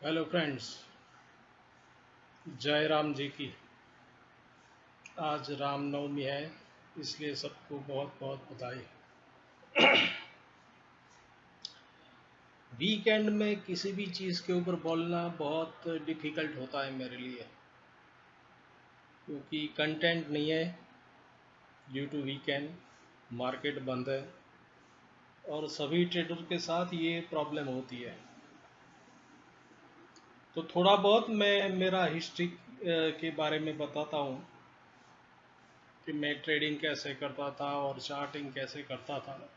Hello friends. जय राम जी की। आज रामनवमी है, इसलिए सबको बहुत बहुत बधाई। वीकेंड में किसी भी चीज़ के ऊपर बोलना बहुत डिफ़िकल्ट होता है मेरे लिए, क्योंकि कंटेंट नहीं है। ड्यू टू वीकेंड मार्केट बंद है और सभी ट्रेडर के साथ ये प्रॉब्लम होती है। तो थोड़ा बहुत मैं मेरा हिस्ट्री के बारे में बताता हूँ कि मैं ट्रेडिंग कैसे करता था और चार्टिंग कैसे करता था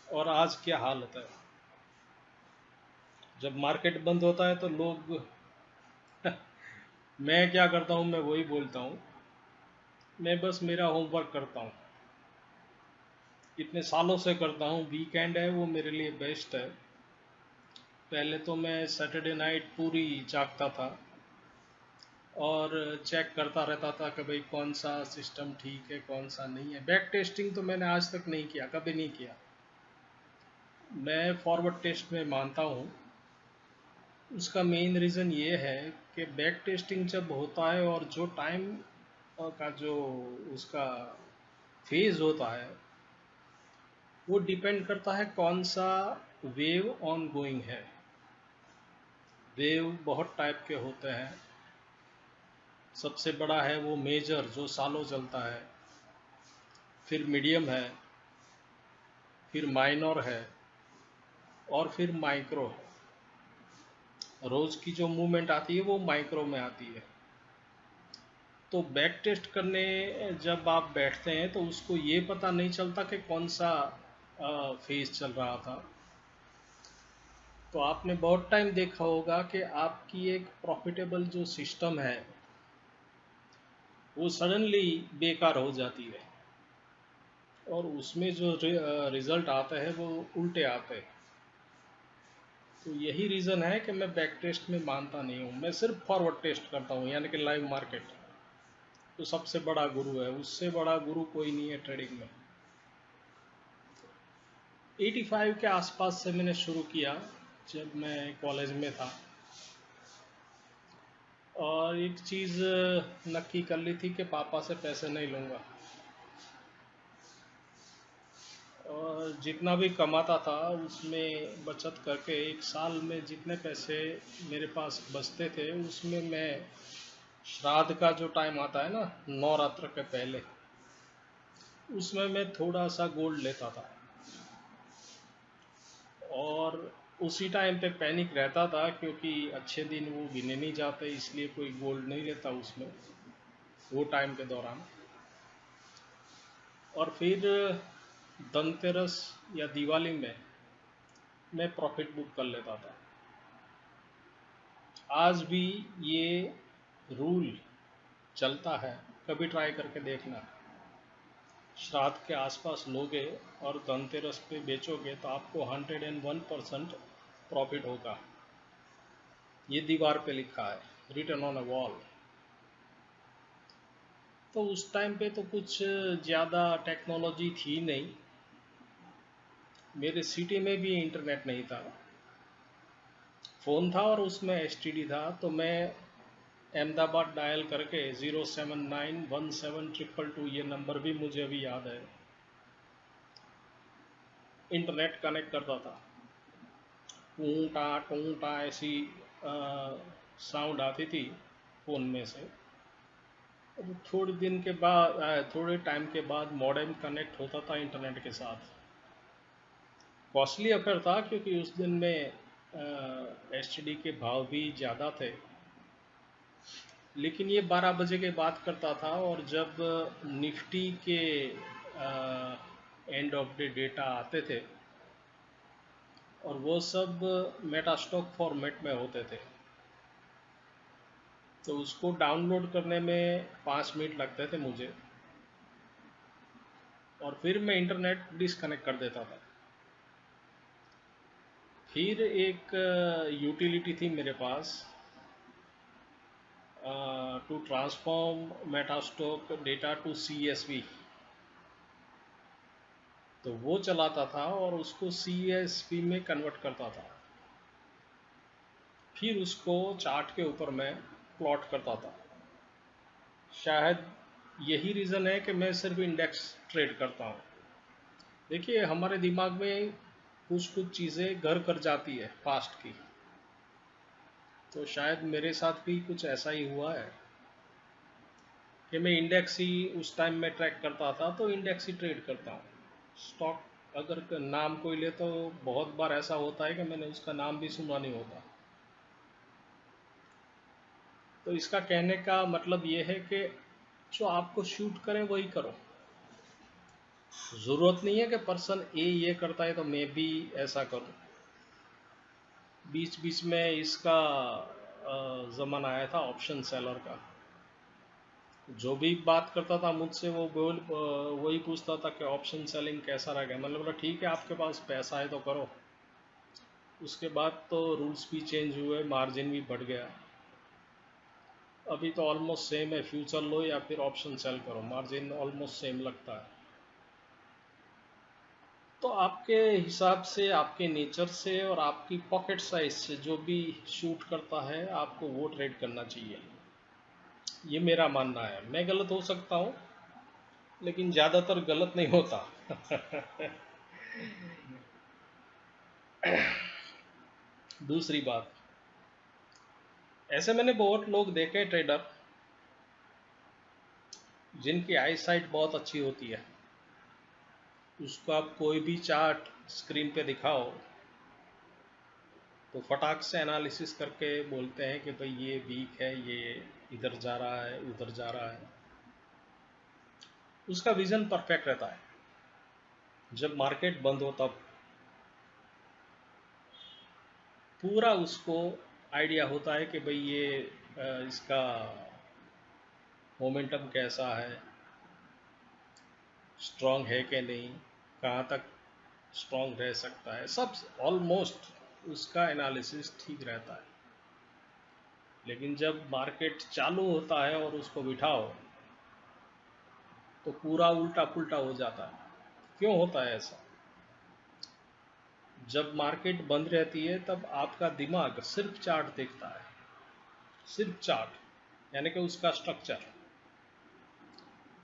और आज क्या हालत है। जब मार्केट बंद होता है तो लोग मैं क्या करता हूँ, मैं वही बोलता हूँ। मैं बस मेरा होमवर्क करता हूँ, इतने सालों से करता हूँ। वीकेंड है वो मेरे लिए बेस्ट है। पहले तो मैं सैटरडे नाइट पूरी जागता था और चेक करता रहता था कि भाई कौन सा सिस्टम ठीक है कौन सा नहीं है। बैक टेस्टिंग तो मैंने आज तक नहीं किया, कभी नहीं किया। मैं फॉरवर्ड टेस्ट में मानता हूँ। उसका मेन रीज़न ये है कि बैक टेस्टिंग जब होता है और जो टाइम का जो उसका फेज होता है वो डिपेंड करता है कौन सा वेव ऑन गोइंग है। वेव बहुत टाइप के होते हैं। सबसे बड़ा है वो मेजर जो सालों चलता है, फिर मीडियम है, फिर माइनर है और फिर माइक्रो है। रोज़ की जो मूवमेंट आती है वो माइक्रो में आती है। तो बैक टेस्ट करने जब आप बैठते हैं तो उसको ये पता नहीं चलता कि कौन सा फेज चल रहा था। तो आपने बहुत टाइम देखा होगा कि आपकी एक प्रॉफिटेबल जो सिस्टम है वो सडनली बेकार हो जाती है और उसमें जो रिज़ल्ट आता है वो उल्टे आते हैं। तो यही रीज़न है कि मैं बैक टेस्ट में मानता नहीं हूँ। मैं सिर्फ फॉरवर्ड टेस्ट करता हूँ, यानी कि लाइव मार्केट। तो सबसे बड़ा गुरु है, उससे बड़ा गुरु कोई नहीं है ट्रेडिंग में। 85 के आसपास से मैंने शुरू किया जब मैं कॉलेज में था। और एक चीज़ नक्की कर ली थी कि पापा से पैसे नहीं लूँगा। और जितना भी कमाता था उसमें बचत करके एक साल में जितने पैसे मेरे पास बचते थे उसमें मैं श्राद्ध का जो टाइम आता है ना, नवरात्र के पहले, उसमें मैं थोड़ा सा गोल्ड लेता था। और उसी टाइम पे पैनिक रहता था क्योंकि अच्छे दिन वो गिने नहीं जाते, इसलिए कोई गोल्ड नहीं लेता उसमें वो टाइम के दौरान। और फिर धनतेरस या दिवाली में मैं प्रॉफिट बुक कर लेता था। आज भी ये रूल चलता है, कभी ट्राई करके देखना। श्राद्ध के आसपास लोगे और धनतेरस पे बेचोगे तो आपको 101% प्रॉफिट होगा। ये दीवार पे लिखा है, रिटन ऑन अ वॉल। तो उस टाइम पे तो कुछ ज़्यादा टेक्नोलॉजी थी नहीं। मेरे सिटी में भी इंटरनेट नहीं था। फ़ोन था और उसमें एसटीडी था। तो मैं अहमदाबाद डायल करके 0791722 ये नंबर भी मुझे अभी याद है, इंटरनेट कनेक्ट करता था। टूं टा ऐसी साउंड आती थी फ़ोन में से। थोड़े दिन के बाद थोड़े टाइम के बाद मॉडेम कनेक्ट होता था इंटरनेट के साथ। कॉस्टली अफेयर था क्योंकि उस दिन में एसटीडी के भाव भी ज़्यादा थे। लेकिन ये 12 बजे के बाद करता था। और जब निफ्टी के एंड ऑफ डे डेटा आते थे और वो सब मेटास्टॉक फॉर्मेट में होते थे, तो उसको डाउनलोड करने में 5 मिनट लगते थे मुझे। और फिर मैं इंटरनेट डिसकनेक्ट कर देता था। फिर एक यूटिलिटी थी मेरे पास to transform Metastock data to CSV। तो वो चलाता था और उसको CSV में कन्वर्ट करता था। फिर उसको चार्ट के ऊपर मैं प्लॉट करता था। शायद यही रीज़न है कि मैं सिर्फ इंडेक्स ट्रेड करता हूँ। देखिए, हमारे दिमाग में कुछ कुछ चीज़ें घर कर जाती है पास्ट की, तो शायद मेरे साथ भी कुछ ऐसा ही हुआ है कि मैं इंडेक्स ही उस टाइम में ट्रैक करता था, तो इंडेक्स ही ट्रेड करता हूँ। स्टॉक अगर नाम कोई ले तो बहुत बार ऐसा होता है कि मैंने उसका नाम भी सुना नहीं होता। तो इसका कहने का मतलब ये है कि जो आपको शूट करे वही करो। ज़रूरत नहीं है कि पर्सन ए ये करता है तो मैं भी ऐसा करूं। बीच बीच में इसका ज़माना आया था ऑप्शन सेलर का। जो भी बात करता था मुझसे वो वही पूछता था कि ऑप्शन सेलिंग कैसा रहेगा। मैंने बोला ठीक है, आपके पास पैसा है तो करो। उसके बाद तो रूल्स भी चेंज हुए, मार्जिन भी बढ़ गया। अभी तो ऑलमोस्ट सेम है, फ्यूचर लो या फिर ऑप्शन सेल करो, मार्जिन ऑलमोस्ट सेम लगता है। तो आपके हिसाब से, आपके नेचर से और आपकी पॉकेट साइज से जो भी शूट करता है आपको वो ट्रेड करना चाहिए। ये मेरा मानना है। मैं गलत हो सकता हूँ, लेकिन ज़्यादातर गलत नहीं होता। दूसरी बात, ऐसे मैंने बहुत लोग देखे ट्रेडर जिनकी आई साइट बहुत अच्छी होती है। उसको आप कोई भी चार्ट स्क्रीन पे दिखाओ तो फटाक से एनालिसिस करके बोलते हैं कि भाई ये वीक है, ये इधर जा रहा है, उधर जा रहा है। उसका विज़न परफेक्ट रहता है। जब मार्केट बंद हो तब पूरा उसको आइडिया होता है कि भाई ये इसका मोमेंटम कैसा है, स्ट्रॉन्ग है कि नहीं, कहाँ तक स्ट्रॉन्ग रह सकता है, सब ऑलमोस्ट उसका एनालिसिस ठीक रहता है। लेकिन जब मार्केट चालू होता है और उसको बिठाओ तो पूरा उल्टा पुल्टा हो जाता है। क्यों होता है ऐसा? जब मार्केट बंद रहती है तब आपका दिमाग सिर्फ चार्ट देखता है, सिर्फ चार्ट, यानी कि उसका स्ट्रक्चर।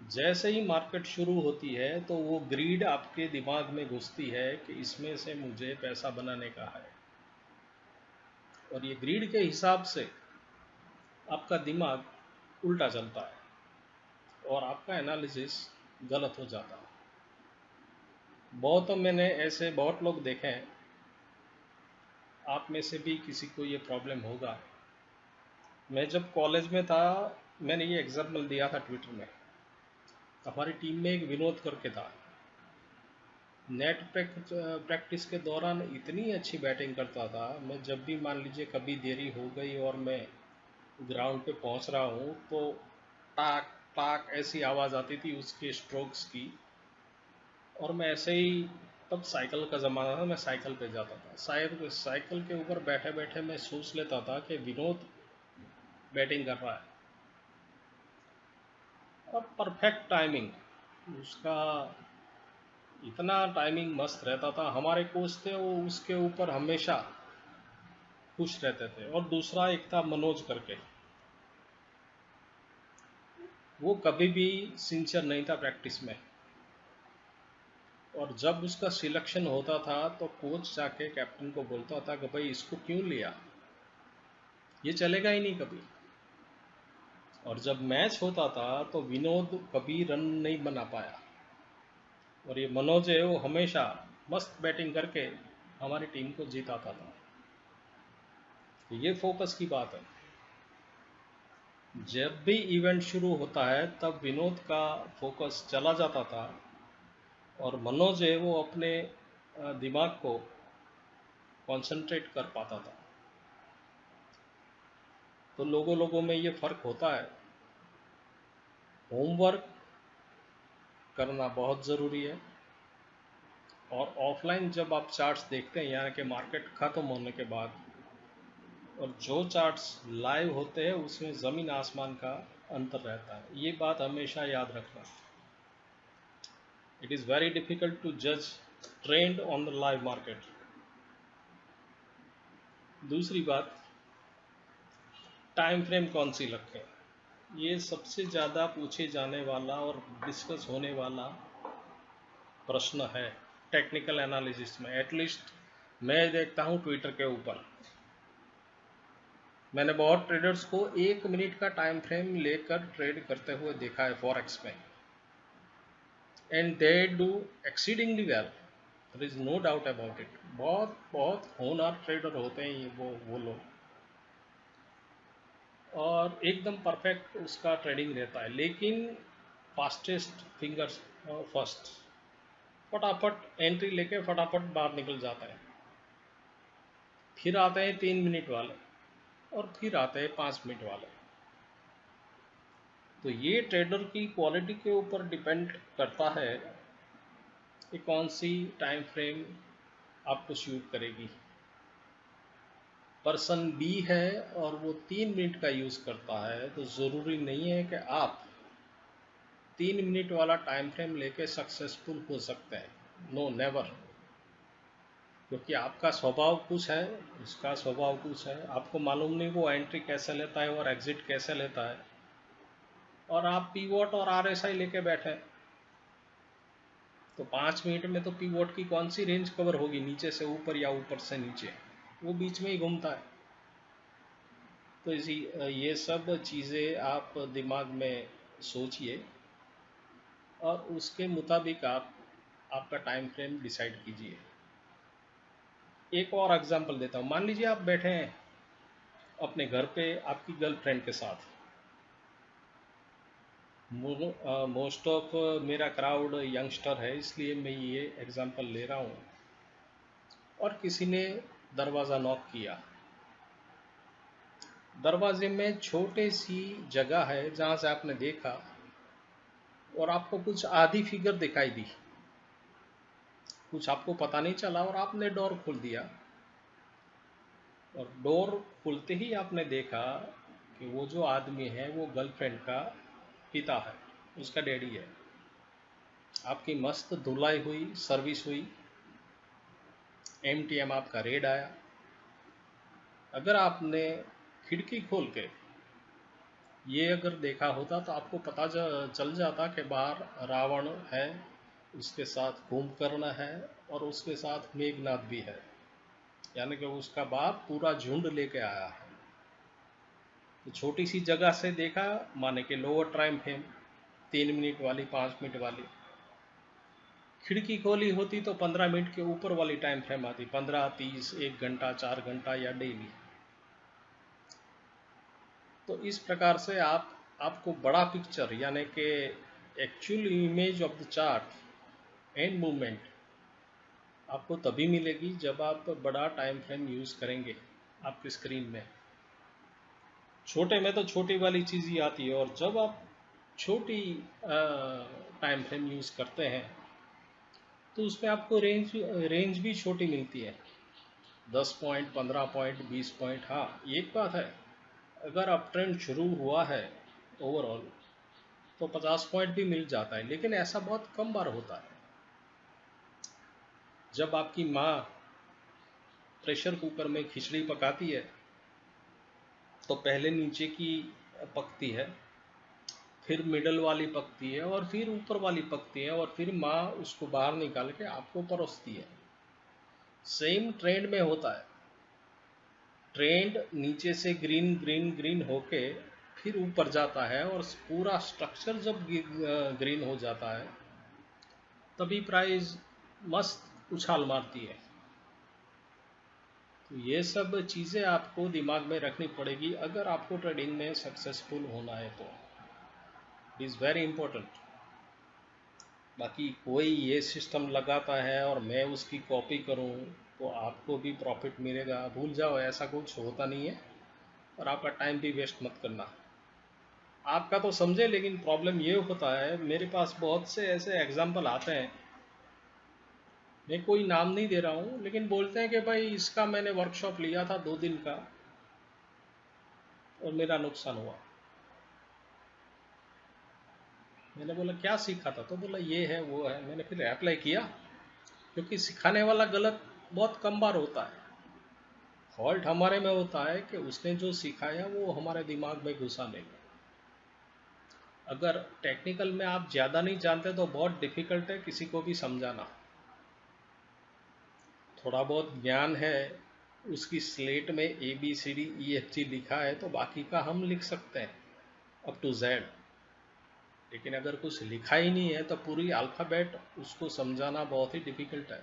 जैसे ही मार्केट शुरू होती है तो वो ग्रीड आपके दिमाग में घुसती है कि इसमें से मुझे पैसा बनाने का है, और ये ग्रीड के हिसाब से आपका दिमाग उल्टा चलता है और आपका एनालिसिस गलत हो जाता है। मैंने ऐसे बहुत लोग देखे हैं, आप में से भी किसी को ये प्रॉब्लम होगा। मैं जब कॉलेज में था, मैंने ये एग्जाम्पल दिया था ट्विटर में। हमारी टीम में एक विनोद करके था, नेट प्रैक्टिस के दौरान इतनी अच्छी बैटिंग करता था। मैं जब भी मान लीजिए कभी देरी हो गई और मैं ग्राउंड पे पहुंच रहा हूं तो टाक टाक ऐसी आवाज़ आती थी उसके स्ट्रोक्स की, और मैं ऐसे ही, तब साइकिल का ज़माना था, मैं साइकिल पे जाता था। साइकिल के ऊपर बैठे बैठे मैं सोच लेता था कि विनोद बैटिंग कर रहा है, और परफेक्ट टाइमिंग उसका, इतना टाइमिंग मस्त रहता था। हमारे कोच थे वो उसके ऊपर हमेशा खुश रहते थे। और दूसरा एक था मनोज करके, वो कभी भी सिंसियर नहीं था प्रैक्टिस में, और जब उसका सिलेक्शन होता था तो कोच जाके कैप्टन को बोलता था कि भाई इसको क्यों लिया, ये चलेगा ही नहीं कभी। और जब मैच होता था तो विनोद कभी रन नहीं बना पाया, और ये मनोज है वो हमेशा मस्त बैटिंग करके हमारी टीम को जिताता था। तो ये फोकस की बात है। जब भी इवेंट शुरू होता है तब विनोद का फोकस चला जाता था, और मनोज है वो अपने दिमाग को कंसंट्रेट कर पाता था। तो लोगों लोगों में ये फ़र्क होता है। होमवर्क करना बहुत ज़रूरी है, और ऑफलाइन जब आप चार्ट्स देखते हैं, यानी कि मार्केट ख़त्म होने के बाद, और जो चार्ट्स लाइव होते हैं उसमें ज़मीन आसमान का अंतर रहता है। ये बात हमेशा याद रखना। It is very difficult to जज trend on the live market. दूसरी बात, टाइम फ्रेम कौन सी रखें, ये सबसे ज़्यादा पूछे जाने वाला और डिस्कस होने वाला प्रश्न है टेक्निकल एनालिसिस में। एटलीस्ट मैं देखता हूँ ट्विटर के ऊपर, मैंने बहुत ट्रेडर्स को 1 मिनट का टाइम फ्रेम लेकर ट्रेड करते हुए देखा है फॉरेक्स में, and they do exceedingly well, there is no doubt about it. बहुत बहुत होनहार ट्रेडर होते हैं ये वो लोग, और एकदम परफेक्ट उसका ट्रेडिंग रहता है। लेकिन फास्टेस्ट फिंगर्स फर्स्ट, फटाफट एंट्री लेके फटाफट बाहर निकल जाता है। फिर आते हैं 3 मिनट वाले, और फिर आते हैं 5 मिनट वाले। तो ये ट्रेडर की क्वालिटी के ऊपर डिपेंड करता है कि कौन सी टाइम फ्रेम आपको सूट करेगी। पर्सन बी है और वो 3 मिनट का यूज़ करता है, तो ज़रूरी नहीं है कि आप 3 मिनट वाला टाइम फ्रेम लेके सक्सेसफुल हो सकते हैं। No, never. क्योंकि आपका स्वभाव कुछ है, उसका स्वभाव कुछ है, आपको मालूम नहीं वो एंट्री कैसे लेता है और एग्जिट कैसे लेता है, और आप पीवोट और आरएसआई लेके बैठे। तो 5 मिनट में तो पीवोट की कौन सी रेंज कवर होगी, नीचे से ऊपर या ऊपर से नीचे, वो बीच में ही घूमता है। तो इसी ये सब चीज़ें आप दिमाग में सोचिए और उसके मुताबिक आप आपका टाइम फ्रेम डिसाइड कीजिए। एक और एग्जांपल देता हूँ। मान लीजिए आप बैठे हैं अपने घर पे आपकी गर्लफ्रेंड के साथ। मोस्ट ऑफ मेरा क्राउड यंगस्टर है, इसलिए मैं ये एग्जांपल ले रहा हूँ। और किसी ने दरवाज़ा नॉक किया, दरवाजे में छोटी सी जगह है जहाँ से आपने देखा, और आपको कुछ आधी फिगर दिखाई दी, कुछ आपको पता नहीं चला, और आपने डोर खोल दिया। और डोर खुलते ही आपने देखा कि वो जो आदमी है वो गर्लफ्रेंड का पिता है, उसका डैडी है। आपकी मस्त धुलाई हुई, सर्विस हुई, एमटीएम आपका रेड आया। अगर आपने खिड़की खोल के ये अगर देखा होता तो आपको पता चल जाता कि बाहर रावण है, उसके साथ कुंभकर्ण है, और उसके साथ मेघनाथ भी है, यानी कि उसका बाप पूरा झुंड लेके आया है। तो छोटी सी जगह से देखा, माने कि लोअर टाइम फ्रेम 3 मिनट वाली, 5 मिनट वाली। खिड़की खोली होती तो 15 मिनट के ऊपर वाली टाइम फ्रेम आती, 15, 30, 1 घंटा, 4 घंटा या डेली। तो इस प्रकार से आपको बड़ा पिक्चर, यानी कि actual image of the chart and movement आपको तभी मिलेगी जब आप बड़ा टाइम फ्रेम यूज़ करेंगे आपकी स्क्रीन में। छोटे में तो छोटी वाली चीज़ ही आती है, और जब आप छोटी टाइम फ्रेम यूज़ करते हैं तो उसमें आपको रेंज भी छोटी मिलती है, 10 पॉइंट, 15 पॉइंट, 20 पॉइंट। हाँ, एक बात है, अगर अप ट्रेंड शुरू हुआ है ओवरऑल तो 50 पॉइंट भी मिल जाता है, लेकिन ऐसा बहुत कम बार होता है। जब आपकी माँ प्रेशर कुकर में खिचड़ी पकाती है तो पहले नीचे की पकती है, फिर मिडल वाली पकती है, और फिर ऊपर वाली पकती है, और फिर माँ उसको बाहर निकाल के आपको परोसती है। सेम ट्रेंड में होता है, ट्रेंड नीचे से ग्रीन ग्रीन ग्रीन होके फिर ऊपर जाता है, और पूरा स्ट्रक्चर जब ग्रीन हो जाता है तभी प्राइस मस्त उछाल मारती है। तो ये सब चीज़ें आपको दिमाग में रखनी पड़ेगी अगर आपको ट्रेडिंग में सक्सेसफुल होना है तो। It is very important. बाकी कोई ये सिस्टम लगाता है और मैं उसकी कॉपी करूं तो आपको भी प्रॉफिट मिलेगा, भूल जाओ, ऐसा कुछ होता नहीं है। और आपका टाइम भी वेस्ट मत करना। आपका तो समझे, लेकिन प्रॉब्लम ये होता है, मेरे पास बहुत से ऐसे एग्जाम्पल आते हैं, मैं कोई नाम नहीं दे रहा हूँ, लेकिन बोलते हैं कि भाई इसका मैंने वर्कशॉप लिया था 2 दिन का और मेरा नुकसान हुआ। मैंने बोला क्या सीखा था, तो बोला ये है वो है। मैंने फिर अप्लाई किया, क्योंकि सिखाने वाला गलत बहुत कम बार होता है। फॉल्ट हमारे में होता है कि उसने जो सिखाया वो हमारे दिमाग में घुसा नहीं। अगर टेक्निकल में आप ज़्यादा नहीं जानते तो बहुत डिफ़िकल्ट है किसी को भी समझाना। थोड़ा बहुत ज्ञान है, उसकी स्लेट में ABCDEFG लिखा है तो बाकी का हम लिख सकते हैं अप टू जेड। लेकिन अगर कुछ लिखा ही नहीं है तो पूरी अल्फ़ाबेट उसको समझाना बहुत ही डिफ़िकल्ट है।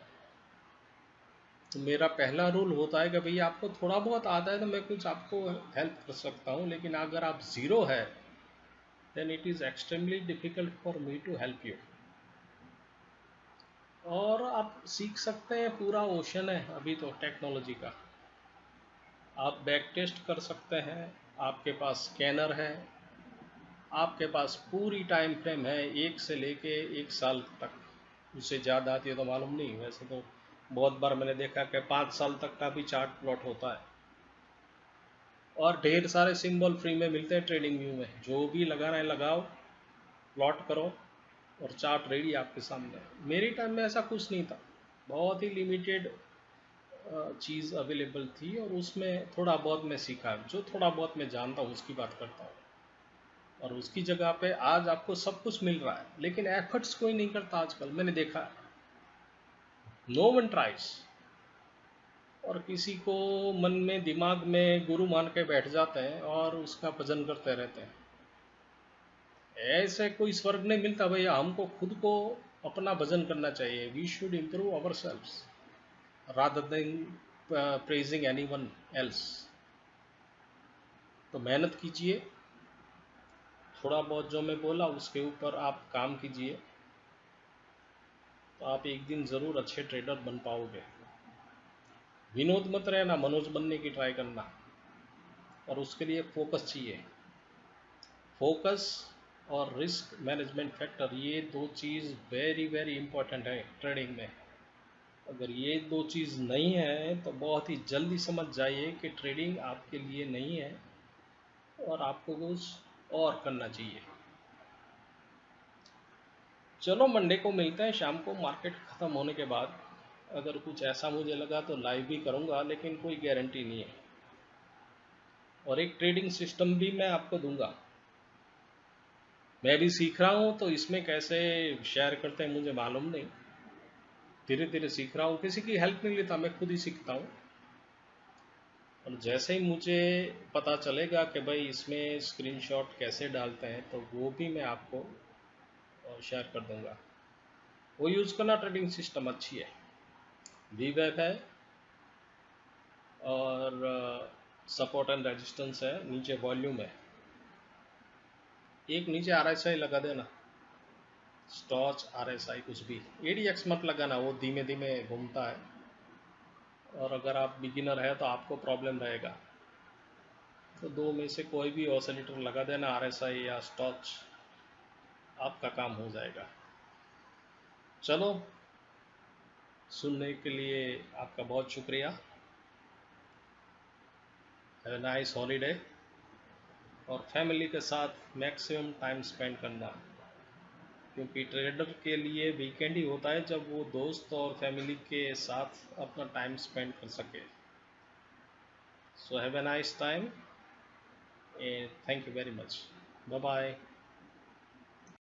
तो मेरा पहला रूल होता है कि भई आपको थोड़ा बहुत आता है तो मैं कुछ आपको हेल्प कर सकता हूँ, लेकिन अगर आप ज़ीरो है then it is extremely difficult for me to help you। और आप सीख सकते हैं, पूरा ओशन है अभी तो टेक्नोलॉजी का। आप बैक टेस्ट कर सकते हैं, आपके पास स्कैनर है, आपके पास पूरी टाइम फ्रेम है 1 से लेके 1 साल तक। उससे ज़्यादा आती है तो मालूम नहीं, वैसे तो बहुत बार मैंने देखा कि 5 साल तक का भी चार्ट प्लॉट होता है। और ढेर सारे सिंबल फ्री में मिलते हैं ट्रेडिंग व्यू में, जो भी लगाना है लगाओ, प्लॉट करो और चार्ट रेडी आपके सामने। मेरी टाइम में ऐसा कुछ नहीं था, बहुत ही लिमिटेड चीज़ अवेलेबल थी और उसमें थोड़ा बहुत मैं सीखा, जो थोड़ा बहुत मैं जानता हूँ उसकी बात करता हूँ। और उसकी जगह पे आज आपको सब कुछ मिल रहा है, लेकिन एफर्ट्स कोई नहीं करता आजकल, मैंने देखा है। No one tries. और किसी को मन में दिमाग में गुरु मान के बैठ जाते हैं और उसका भजन करते रहते हैं। ऐसे कोई स्वर्ग नहीं मिलता भैया, हमको खुद को अपना भजन करना चाहिए। We should improve our selves rather than praising anyone else. तो मेहनत कीजिए, थोड़ा बहुत जो मैं बोला उसके ऊपर आप काम कीजिए, तो आप एक दिन ज़रूर अच्छे ट्रेडर बन पाओगे। विनोद मत रहना, मनोज बनने की ट्राई करना, और उसके लिए फोकस चाहिए। फोकस और रिस्क मैनेजमेंट फैक्टर, ये दो चीज़ वेरी वेरी इंपॉर्टेंट है ट्रेडिंग में। अगर ये दो चीज़ नहीं है तो बहुत ही जल्दी समझ जाइए कि ट्रेडिंग आपके लिए नहीं है और आपको कुछ और करना चाहिए। चलो मंडे को मिलते हैं शाम को मार्केट ख़त्म होने के बाद। अगर कुछ ऐसा मुझे लगा तो लाइव भी करूँगा, लेकिन कोई गारंटी नहीं है। और एक ट्रेडिंग सिस्टम भी मैं आपको दूंगा। मैं भी सीख रहा हूँ तो इसमें कैसे शेयर करते हैं मुझे मालूम नहीं, धीरे धीरे सीख रहा हूँ, किसी की हेल्प नहीं लेता, मैं खुद ही सीखता हूँ। और जैसे ही मुझे पता चलेगा कि भाई इसमें स्क्रीनशॉट कैसे डालते हैं तो वो भी मैं आपको शेयर कर दूंगा। वो यूज़ करना, ट्रेडिंग सिस्टम अच्छी है, वीवेब है और सपोर्ट एंड रेजिस्टेंस है, नीचे वॉल्यूम है। एक नीचे RSI लगा देना, स्टॉच RSI कुछ भी, ADX मत लगाना, वो धीमे धीमे घूमता है और अगर आप बिगिनर है तो आपको प्रॉब्लम रहेगा। तो दो में से कोई भी ऑसिलेटर लगा देना, RSI या स्टॉच, आपका काम हो जाएगा। चलो, सुनने के लिए आपका बहुत शुक्रिया। Have a nice holiday. और फैमिली के साथ मैक्सिमम टाइम स्पेंड करना, क्योंकि ट्रेडर के लिए वीकेंड ही होता है जब वो दोस्त और फैमिली के साथ अपना टाइम स्पेंड कर सके। So have a nice time and thank you very much. Bye bye.